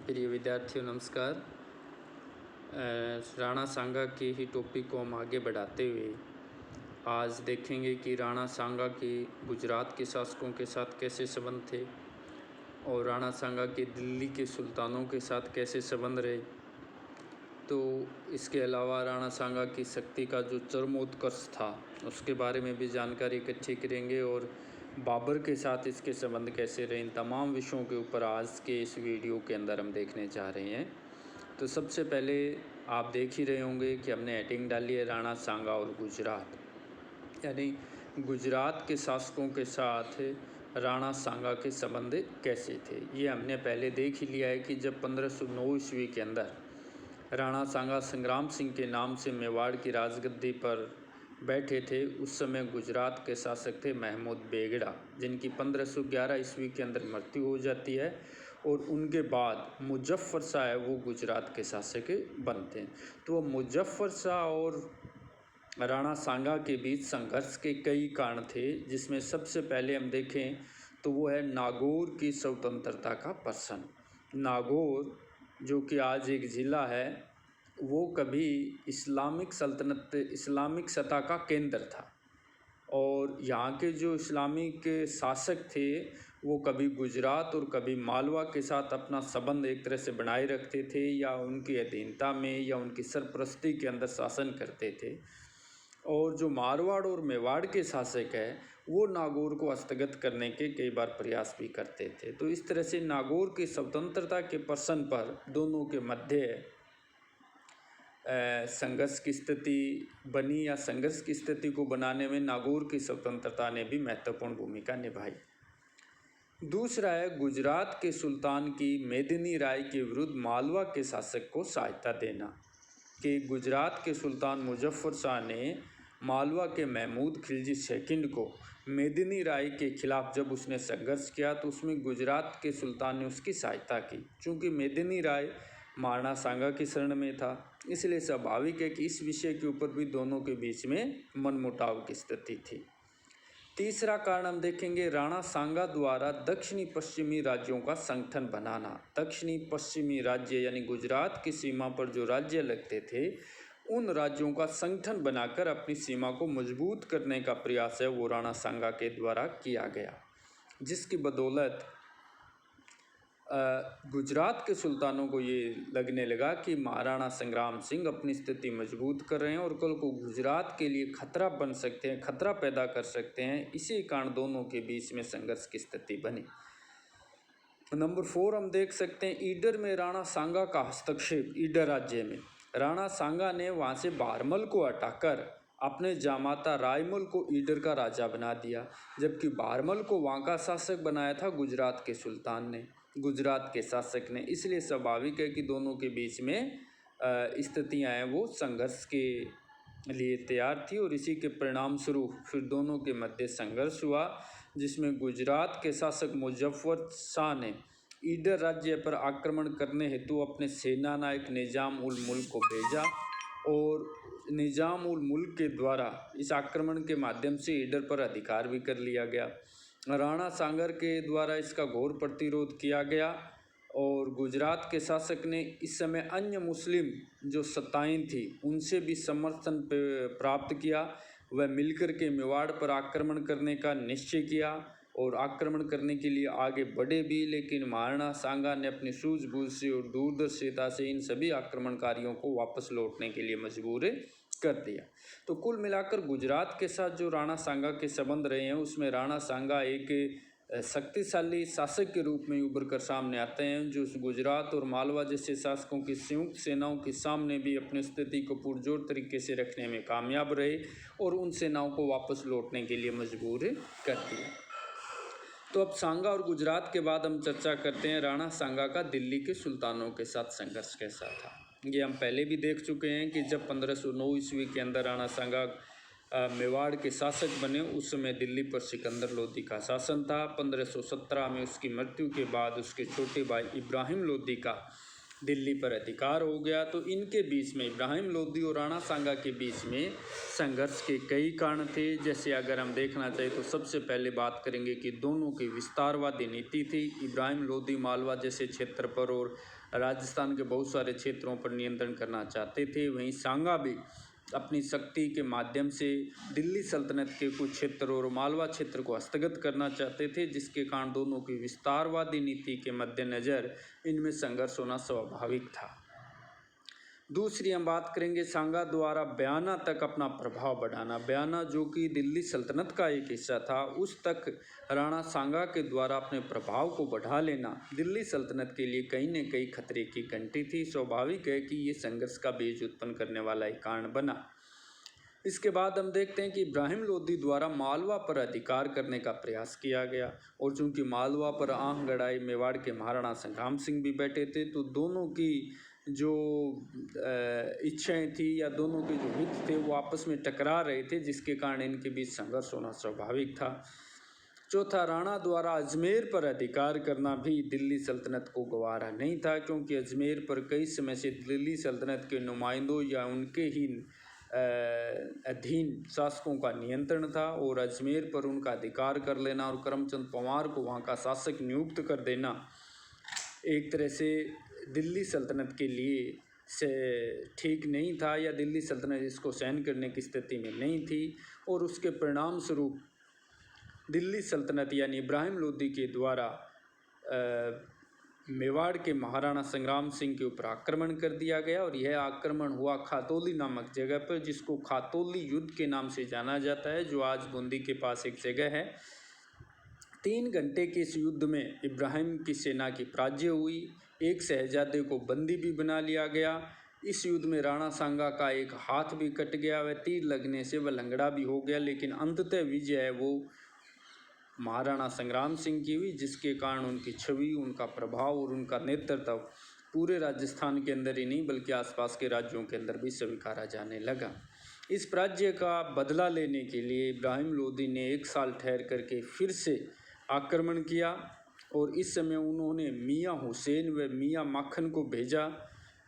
प्रिय विद्यार्थियों नमस्कार। राणा सांगा के ही टॉपिक को हम आगे बढ़ाते हुए आज देखेंगे कि राणा सांगा के गुजरात के शासकों के साथ कैसे संबंध थे और राणा सांगा के दिल्ली के सुल्तानों के साथ कैसे संबंध रहे। तो इसके अलावा राणा सांगा की शक्ति का जो चरमोत्कर्ष था उसके बारे में भी जानकारी इकट्ठी करेंगे और बाबर के साथ इसके संबंध कैसे रहे। इन तमाम विषयों के ऊपर आज के इस वीडियो के अंदर हम देखने जा रहे हैं। तो सबसे पहले आप देख ही रहे होंगे कि हमने हेडिंग डाली है राणा सांगा और गुजरात, यानी गुजरात के शासकों के साथ राणा सांगा के संबंध कैसे थे। ये हमने पहले देख ही लिया है कि जब 1509 ईस्वी के अंदर राणा सांगा संग्राम सिंह के नाम से मेवाड़ की राजगद्दी पर बैठे थे, उस समय गुजरात के शासक थे महमूद बेगड़ा, जिनकी 1511 ईस्वी के अंदर मृत्यु हो जाती है और उनके बाद मुजफ्फर शाह है वो गुजरात के शासक बनते हैं। तो मुजफ्फर शाह और राणा सांगा के बीच संघर्ष के कई कारण थे, जिसमें सबसे पहले हम देखें तो वो है नागौर की स्वतंत्रता का प्रश्न। नागौर जो कि आज एक ज़िला है, वो कभी इस्लामिक सल्तनत इस्लामिक सत्ता का केंद्र था और यहाँ के जो इस्लामिक शासक थे वो कभी गुजरात और कभी मालवा के साथ अपना संबंध एक तरह से बनाए रखते थे या उनकी अधीनता में या उनकी सरपरस्ती के अंदर शासन करते थे। और जो मारवाड़ और मेवाड़ के शासक है वो नागौर को हस्तगत करने के कई बार प्रयास भी करते थे। तो इस तरह से नागौर की स्वतंत्रता के प्रश्न पर दोनों के मध्य संघर्ष की स्थिति बनी या संघर्ष की स्थिति को बनाने में नागौर की स्वतंत्रता ने भी महत्वपूर्ण भूमिका निभाई। दूसरा है गुजरात के सुल्तान की मेदिनी राय के विरुद्ध मालवा के शासक को सहायता देना। कि गुजरात के सुल्तान मुजफ्फर शाह ने मालवा के महमूद खिलजी सेकंड को मेदिनी राय के खिलाफ जब उसने संघर्ष किया तो उसमें गुजरात के सुल्तान ने उसकी सहायता की। चूँकि मेदिनी राय राणा सांगा की शरण में था, इसलिए स्वाभाविक है कि इस विषय के ऊपर भी दोनों के बीच में मनमुटाव की स्थिति थी। तीसरा कारण हम देखेंगे राणा सांगा द्वारा दक्षिणी पश्चिमी राज्यों का संगठन बनाना। दक्षिणी पश्चिमी राज्य यानी गुजरात की सीमा पर जो राज्य लगते थे उन राज्यों का संगठन बनाकर अपनी सीमा को मजबूत करने का प्रयास है वो राणा सांगा के द्वारा किया गया, जिसकी बदौलत गुजरात के सुल्तानों को ये लगने लगा कि महाराणा संग्राम सिंह अपनी स्थिति मजबूत कर रहे हैं और कल को गुजरात के लिए खतरा बन सकते हैं, खतरा पैदा कर सकते हैं। इसी कारण दोनों के बीच में संघर्ष की स्थिति बनी। नंबर 4 हम देख सकते हैं ईडर में राणा सांगा का हस्तक्षेप। ईडर राज्य में राणा सांगा ने वहाँ से बारमल को हटाकर अपने जामाता रायमल को ईडर का राजा बना दिया, जबकि बारमल को वहाँ का शासक बनाया था गुजरात के सुल्तान ने, गुजरात के शासक ने। इसलिए स्वाभाविक है कि दोनों के बीच में स्थितियाँ हैं वो संघर्ष के लिए तैयार थी और इसी के परिणाम स्वरूप फिर दोनों के मध्य संघर्ष हुआ, जिसमें गुजरात के शासक मुजफ्फर शाह ने ईडर राज्य पर आक्रमण करने हेतु अपने सेना नायक निजाम उल मुल्क को भेजा और निजाम उल मुल्क के द्वारा इस आक्रमण के माध्यम से ईडर पर अधिकार भी कर लिया गया। राणा सांगर के द्वारा इसका घोर प्रतिरोध किया गया और गुजरात के शासक ने इस समय अन्य मुस्लिम जो सत्ताएं थी उनसे भी समर्थन प्राप्त किया। वह मिलकर के मेवाड़ पर आक्रमण करने का निश्चय किया और आक्रमण करने के लिए आगे बढ़े भी, लेकिन महाराणा सांगा ने अपनी सूझबूझ से और दूरदर्शिता से इन सभी आक्रमणकारियों को वापस लौटने के लिए मजबूर कर दिया। तो कुल मिलाकर गुजरात के साथ जो राणा सांगा के संबंध रहे हैं उसमें राणा सांगा एक शक्तिशाली शासक के रूप में उभर कर सामने आते हैं, जो गुजरात और मालवा जैसे शासकों की संयुक्त सेनाओं के सामने भी अपनी स्थिति को पुरजोर तरीके से रखने में कामयाब रहे और उन सेनाओं को वापस लौटने के लिए मजबूर कर दिया। तो अब सांगा और गुजरात के बाद हम चर्चा करते हैं राणा सांगा का दिल्ली के सुल्तानों के साथ संघर्ष कैसा था। ये हम पहले भी देख चुके हैं कि जब 1509 ईस्वी के अंदर राणा सांगा मेवाड़ के शासक बने उस समय दिल्ली पर सिकंदर लोदी का शासन था। 1517 में उसकी मृत्यु के बाद उसके छोटे भाई इब्राहिम लोदी का दिल्ली पर अधिकार हो गया। तो इनके बीच में इब्राहिम लोदी और राणा सांगा के बीच में संघर्ष के कई कारण थे। जैसे अगर हम देखना चाहें तो सबसे पहले बात करेंगे कि दोनों की विस्तारवादी नीति थी। इब्राहिम लोदी मालवा जैसे क्षेत्र पर और राजस्थान के बहुत सारे क्षेत्रों पर नियंत्रण करना चाहते थे। वहीं सांगा भी अपनी शक्ति के माध्यम से दिल्ली सल्तनत के कुछ क्षेत्र और मालवा क्षेत्र को हस्तगत करना चाहते थे, जिसके कारण दोनों की विस्तारवादी नीति के मद्देनज़र इनमें संघर्ष होना स्वाभाविक था। दूसरी हम बात करेंगे सांगा द्वारा बयाना तक अपना प्रभाव बढ़ाना। बयाना जो कि दिल्ली सल्तनत का एक हिस्सा था, उस तक राणा सांगा के द्वारा अपने प्रभाव को बढ़ा लेना दिल्ली सल्तनत के लिए कहीं न कहीं खतरे की घंटी थी। स्वाभाविक है कि ये संघर्ष का बीज उत्पन्न करने वाला एक कारण बना। इसके बाद हम देखते हैं कि इब्राहिम लोदी द्वारा मालवा पर अधिकार करने का प्रयास किया गया, और चूंकि मालवा पर आंख गड़ाई मेवाड़ के महाराणा संग्राम सिंह भी बैठे थे, तो दोनों की जो इच्छाएं थी या दोनों के जो हित थे वो आपस में टकरा रहे थे, जिसके कारण इनके बीच संघर्ष होना स्वाभाविक था। चौथा, राणा द्वारा अजमेर पर अधिकार करना भी दिल्ली सल्तनत को गवारा नहीं था, क्योंकि अजमेर पर कई समय से दिल्ली सल्तनत के नुमाइंदों या उनके ही अधीन शासकों का नियंत्रण था, और अजमेर पर उनका अधिकार कर लेना और करमचंद पवार को वहाँ का शासक नियुक्त कर देना एक तरह से दिल्ली सल्तनत के लिए से ठीक नहीं था, या दिल्ली सल्तनत इसको सहन करने की स्थिति में नहीं थी। और उसके परिणाम स्वरूप दिल्ली सल्तनत यानी इब्राहिम लोदी के द्वारा मेवाड़ के महाराणा संग्राम सिंह के ऊपर आक्रमण कर दिया गया, और यह आक्रमण हुआ खातौली नामक जगह पर, जिसको खातौली युद्ध के नाम से जाना जाता है, जो आज बूंदी के पास एक जगह है। 3 घंटे के इस युद्ध में इब्राहिम की सेना की पराजय हुई। एक शहजादे को बंदी भी बना लिया गया। इस युद्ध में राणा सांगा का एक हाथ भी कट गया, वह तीर लगने से वह लंगड़ा भी हो गया, लेकिन अंततः विजय है वो महाराणा संग्राम सिंह की हुई, जिसके कारण उनकी छवि, उनका प्रभाव और उनका नेतृत्व पूरे राजस्थान के अंदर ही नहीं बल्कि आसपास के राज्यों के अंदर भी स्वीकारा जाने लगा। इस पराजय का बदला लेने के लिए इब्राहिम लोदी ने 1 साल ठहर करके फिर से आक्रमण किया, और इस समय उन्होंने मियाँ हुसैन व मियाँ माखन को भेजा।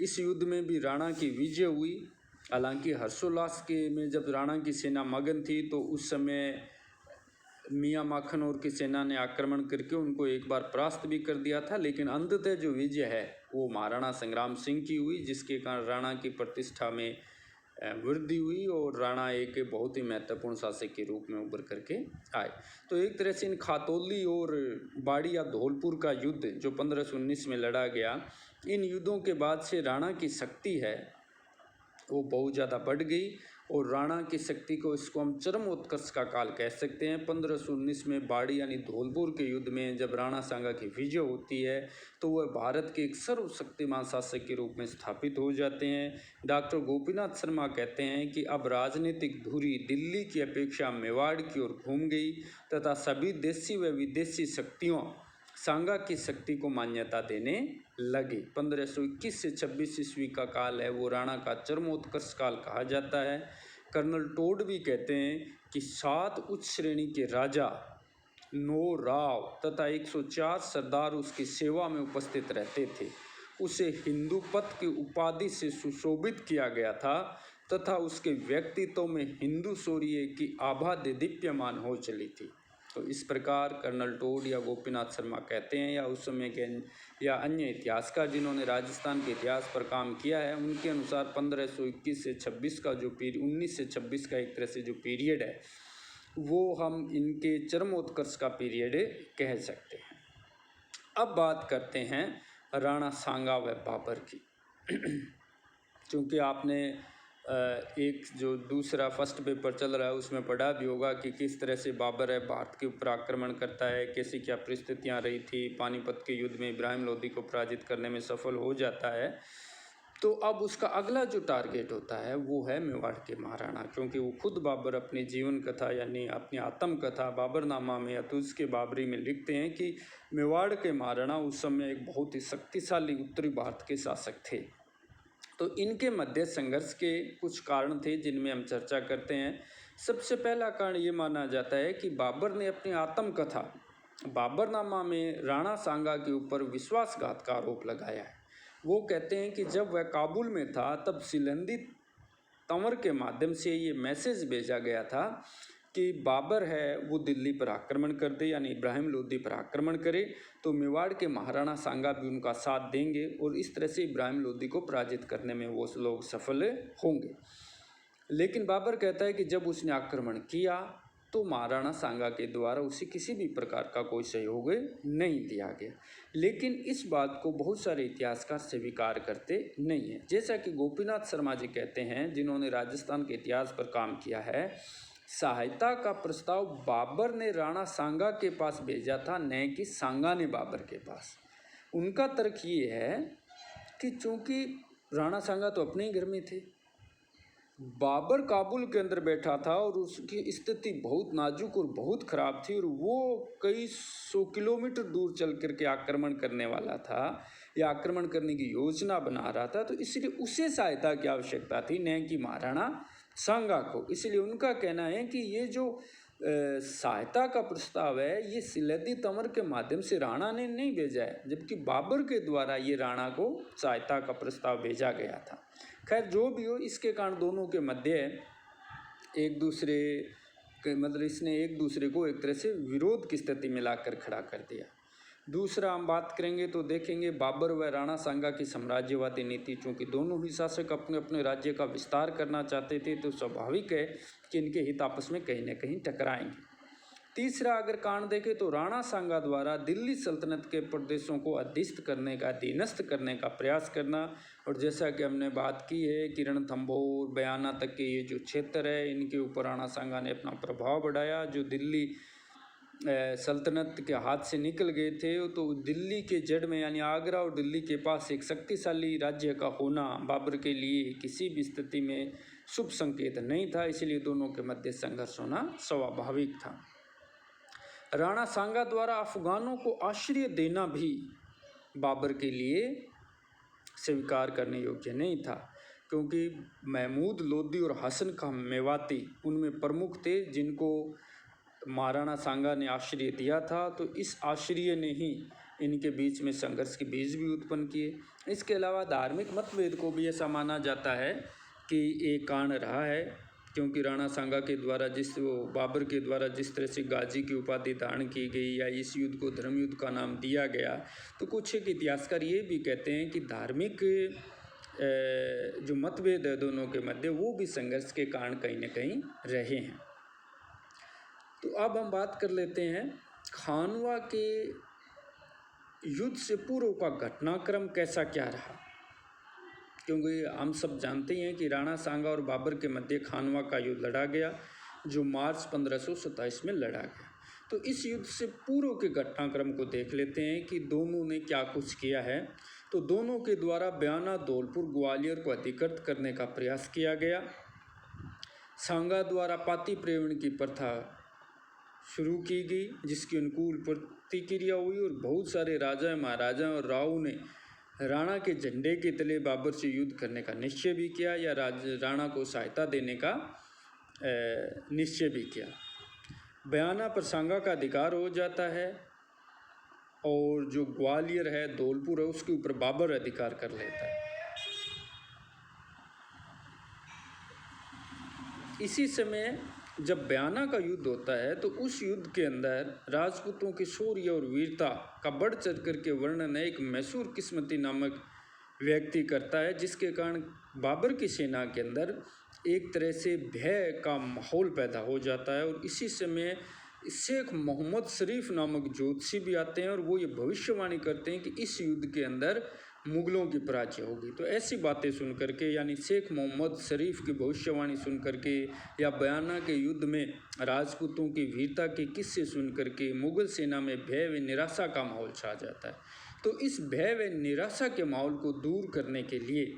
इस युद्ध में भी राणा की विजय हुई। हालांकि हर्षोल्लास के में जब राणा की सेना मगन थी, तो उस समय मियाँ माखन और की सेना ने आक्रमण करके उनको एक बार परास्त भी कर दिया था, लेकिन अंततः जो विजय है वो महाराणा संग्राम सिंह की हुई, जिसके कारण राणा की प्रतिष्ठा में वृद्धि हुई और राणा एक बहुत ही महत्वपूर्ण शासक के रूप में उभर करके आए। तो एक तरह से इन खातौली और बाड़ी या धौलपुर का युद्ध जो 1519 में लड़ा गया, इन युद्धों के बाद से राणा की शक्ति है वो बहुत ज़्यादा बढ़ गई, और राणा की शक्ति को इसको हम चरम उत्कर्ष का काल कह सकते हैं। 1519 में बाड़ी यानी धौलपुर के युद्ध में जब राणा सांगा की विजय होती है, तो वह भारत के एक सर्वशक्तिमान शासक के रूप में स्थापित हो जाते हैं। डॉक्टर गोपीनाथ शर्मा कहते हैं कि अब राजनीतिक धुरी दिल्ली की अपेक्षा मेवाड़ की ओर घूम गई, तथा सभी देशी व विदेशी शक्तियों सांगा की शक्ति को मान्यता देने लगे। 1521 से 26 ईस्वी का काल है वो राणा का चरमोत्कर्ष काल कहा जाता है। कर्नल टोड भी कहते हैं कि 7 उच्च श्रेणी के राजा, 9 राव तथा 104 सरदार उसकी सेवा में उपस्थित रहते थे। उसे हिंदूपत की उपाधि से सुशोभित किया गया था, तथा उसके व्यक्तित्व में हिंदू शौर्य की आभा दीप्यमान हो चली थी। तो इस प्रकार कर्नल टोड या गोपीनाथ शर्मा कहते हैं, या उस समय के या अन्य इतिहासकार जिन्होंने राजस्थान के इतिहास पर काम किया है, उनके अनुसार 1521 से 26 का जो 19 से 26 का एक तरह से जो पीरियड है वो हम इनके चरमोत्कर्ष का पीरियड कह सकते हैं। अब बात करते हैं राणा सांगा व बाबर की। क्योंकि आपने एक जो दूसरा फर्स्ट पेपर चल रहा है उसमें पढ़ा भी होगा कि किस तरह से बाबर है भारत के ऊपर आक्रमण करता है, कैसी क्या परिस्थितियां रही थी। पानीपत के युद्ध में इब्राहिम लोदी को पराजित करने में सफल हो जाता है। तो अब उसका अगला जो टारगेट होता है वो है मेवाड़ के महाराणा, क्योंकि वो खुद बाबर अपनी जीवन कथा यानी अपनी आत्मकथा बाबरनामा में अतुज के बाबरी में लिखते हैं कि मेवाड़ के महाराणा उस समय एक बहुत ही शक्तिशाली उत्तरी भारत के शासक थे। तो इनके मध्य संघर्ष के कुछ कारण थे जिनमें हम चर्चा करते हैं। सबसे पहला कारण ये माना जाता है कि बाबर ने अपनी आत्मकथा बाबरनामा में राणा सांगा के ऊपर विश्वासघात का आरोप लगाया है। वो कहते हैं कि जब वह काबुल में था तब सिलंदी तंवर के माध्यम से ये मैसेज भेजा गया था कि बाबर है वो दिल्ली पर आक्रमण कर दे, यानी इब्राहिम लोदी पर आक्रमण करे, तो मेवाड़ के महाराणा सांगा भी उनका साथ देंगे और इस तरह से इब्राहिम लोदी को पराजित करने में वो लोग सफल होंगे। लेकिन बाबर कहता है कि जब उसने आक्रमण किया तो महाराणा सांगा के द्वारा उसे किसी भी प्रकार का कोई सहयोग नहीं दिया गया। लेकिन इस बात को बहुत सारे इतिहासकार स्वीकार करते नहीं हैं। जैसा कि गोपीनाथ शर्मा जी कहते हैं, जिन्होंने राजस्थान के इतिहास पर काम किया है, सहायता का प्रस्ताव बाबर ने राणा सांगा के पास भेजा था, न कि सांगा ने बाबर के पास। उनका तर्क ये है कि चूंकि राणा सांगा तो अपने ही घर में थे, बाबर काबुल के अंदर बैठा था और उसकी स्थिति बहुत नाजुक और बहुत ख़राब थी और वो कई 100 किलोमीटर दूर चल करके आक्रमण करने वाला था या आक्रमण करने की योजना बना रहा था, तो इसलिए उसे सहायता की आवश्यकता थी, न कि महाराणा सांगा को। इसलिए उनका कहना है कि ये जो सहायता का प्रस्ताव है ये सिलंदी तंवर के माध्यम से राणा ने नहीं भेजा है, जबकि बाबर के द्वारा ये राणा को सहायता का प्रस्ताव भेजा गया था। खैर जो भी हो, इसके कारण दोनों के मध्य एक दूसरे के मतलब इसने एक दूसरे को एक तरह से विरोध की स्थिति में लाकर खड़ा कर दिया। दूसरा हम बात करेंगे तो देखेंगे बाबर व राणा सांगा की साम्राज्यवादी नीति। चूँकि दोनों ही शासक अपने अपने राज्य का विस्तार करना चाहते थे, तो स्वाभाविक है कि इनके हित आपस में कहीं न कहीं टकराएंगे। तीसरा अगर कांड देखें तो राणा सांगा द्वारा दिल्ली सल्तनत के प्रदेशों को अधीनस्थ करने का प्रयास करना, और जैसा कि हमने बात की है कि रणथंभौर बयाना तक के ये जो क्षेत्र है, इनके ऊपर राणा सांगा ने अपना प्रभाव बढ़ाया। जो दिल्ली सल्तनत के हाथ से निकल गए थे, तो दिल्ली के जड़ में यानी आगरा और दिल्ली के पास एक शक्तिशाली राज्य का होना बाबर के लिए किसी भी स्थिति में शुभ संकेत नहीं था, इसलिए दोनों के मध्य संघर्ष होना स्वाभाविक था। राणा सांगा द्वारा अफगानों को आश्रय देना भी बाबर के लिए स्वीकार करने योग्य नहीं था, क्योंकि महमूद लोदी और हसन खां मेवाती उनमें प्रमुख थे जिनको महाराणा सांगा ने आश्रय दिया था। तो इस आश्रय ने ही इनके बीच में संघर्ष के बीज भी उत्पन्न किए। इसके अलावा धार्मिक मतभेद को भी ऐसा माना जाता है कि एक कारण रहा है, क्योंकि राणा सांगा के द्वारा बाबर के द्वारा जिस तरह से गाजी की उपाधि धारण की गई या इस युद्ध को धर्म युद्ध का नाम दिया गया, तो कुछ एक इतिहासकार ये भी कहते हैं कि धार्मिक जो मतभेद है दोनों के मध्य, वो भी संघर्ष के कारण कहीं न कहीं रहे हैं। तो अब हम बात कर लेते हैं खानवा के युद्ध से पूर्व का घटनाक्रम कैसा क्या रहा, क्योंकि हम सब जानते हैं कि राणा सांगा और बाबर के मध्य खानवा का युद्ध लड़ा गया, जो मार्च 1527 में लड़ा गया। तो इस युद्ध से पूर्व के घटनाक्रम को देख लेते हैं कि दोनों ने क्या कुछ किया है। तो दोनों के द्वारा बयाना, धौलपुर, ग्वालियर को अधिकृत करने का प्रयास किया गया। सांगा द्वारा पाती प्रेवण की प्रथा शुरू की गई, जिसकी अनुकूल प्रतिक्रिया हुई और बहुत सारे राजा, महाराजा और राव ने राणा के झंडे के तले बाबर से युद्ध करने का निश्चय भी किया या राणा को सहायता देने का निश्चय भी किया। बयाना पर सांगा का अधिकार हो जाता है और जो ग्वालियर है, धौलपुर है, उसके ऊपर बाबर अधिकार कर लेता है। इसी समय जब बयाना का युद्ध होता है, तो उस युद्ध के अंदर राजपूतों की शौर्य और वीरता का बढ़ चढ़ करके वर्णन एक मैसूर किस्मती नामक व्यक्ति करता है, जिसके कारण बाबर की सेना के अंदर एक तरह से भय का माहौल पैदा हो जाता है। और इसी समय शेख मोहम्मद शरीफ नामक ज्योतिषी भी आते हैं और वो ये भविष्यवाणी करते हैं कि इस युद्ध के अंदर मुगलों की पराजय होगी। तो ऐसी बातें सुन करके, यानी शेख मोहम्मद शरीफ की भविष्यवाणी सुन करके या बयाना के युद्ध में राजपूतों की वीरता के किस्से सुन करके मुगल सेना में भय व निराशा का माहौल छा जाता है। तो इस भय व निराशा के माहौल को दूर करने के लिए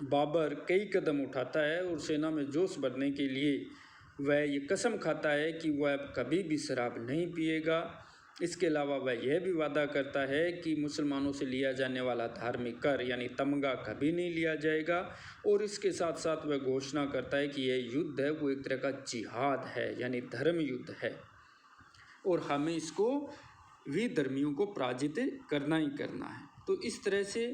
बाबर कई कदम उठाता है और सेना में जोश भरने के लिए वह ये कसम खाता है कि वह कभी भी शराब नहीं पिएगा। इसके अलावा वह यह भी वादा करता है कि मुसलमानों से लिया जाने वाला धार्मिक कर यानी तमगा कभी नहीं लिया जाएगा। और इसके साथ साथ वह घोषणा करता है कि यह युद्ध है वो एक तरह का जिहाद है, यानी धर्म युद्ध है, और हमें इसको विधर्मियों को पराजित करना ही करना है। तो इस तरह से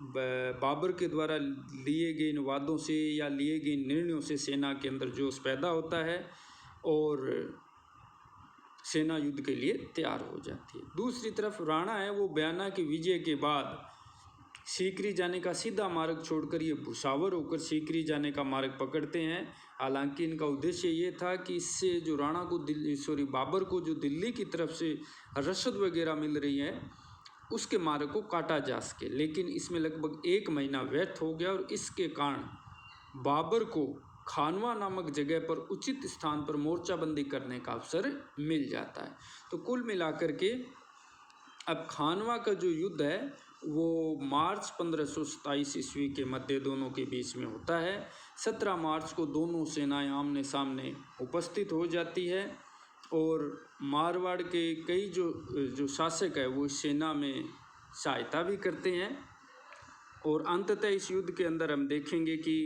बाबर के द्वारा लिए गए इन वादों से या लिए गए निर्णयों से सेना के अंदर जोश पैदा होता है और सेना युद्ध के लिए तैयार हो जाती है। दूसरी तरफ राणा है वो बयाना की विजय के बाद सीकरी जाने का सीधा मार्ग छोड़कर ये भुसावर होकर सीकरी जाने का मार्ग पकड़ते हैं। हालांकि इनका उद्देश्य ये था कि इससे जो राणा को बाबर को जो दिल्ली की तरफ से रसद वगैरह मिल रही है उसके मार्ग को काटा जा सके, लेकिन इसमें लगभग 1 महीना व्यर्थ हो गया और इसके कारण बाबर को खानवा नामक जगह पर उचित स्थान पर मोर्चाबंदी करने का अवसर मिल जाता है। तो कुल मिलाकर के अब खानवा का जो युद्ध है वो मार्च 1527 ईस्वी के मध्य दोनों के बीच में होता है। 17 मार्च को दोनों सेनाएं आमने सामने उपस्थित हो जाती है और मारवाड़ के कई जो शासक है वो सेना में सहायता भी करते हैं और अंततः इस युद्ध के अंदर हम देखेंगे कि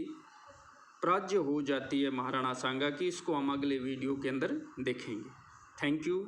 पराजय हो जाती है महाराणा सांगा की। इसको हम अगले वीडियो के अंदर देखेंगे। Thank you.